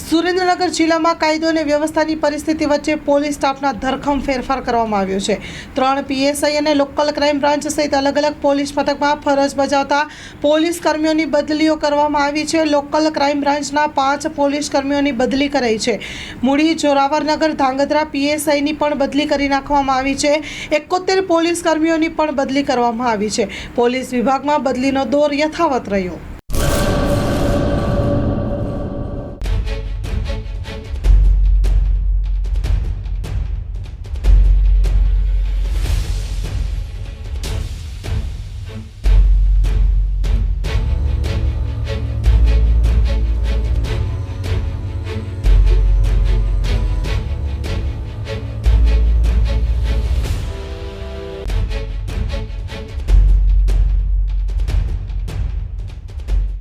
સુરેન્દ્રનગર જિલ્લામાં કાયદો અને વ્યવસ્થાની પરિસ્થિતિ વચ્ચે પોલીસ સ્ટાફના ધરખમ ફેરફાર કરવામાં આવ્યો છે। 3 પીએસઆઈ અને લોકલ ક્રાઇમ બ્રાન્ચ સહિત અલગ અલગ પોલીસ મથકમાં ફરજ બજાવતા પોલીસ કર્મીઓની બદલીઓ કરવામાં આવી છે। લોકલ ક્રાઇમ બ્રાન્ચના 5 પોલીસ કર્મીઓની બદલી કરાઈ છે। મૂડી જોરાવરનગર ધાંગધ્રા પીએસઆઈની પણ બદલી કરી નાખવામાં આવી છે। 71 પોલીસ કર્મીઓની પણ બદલી કરવામાં આવી છે। પોલીસ વિભાગમાં બદલીનો દોર યથાવત રહ્યો।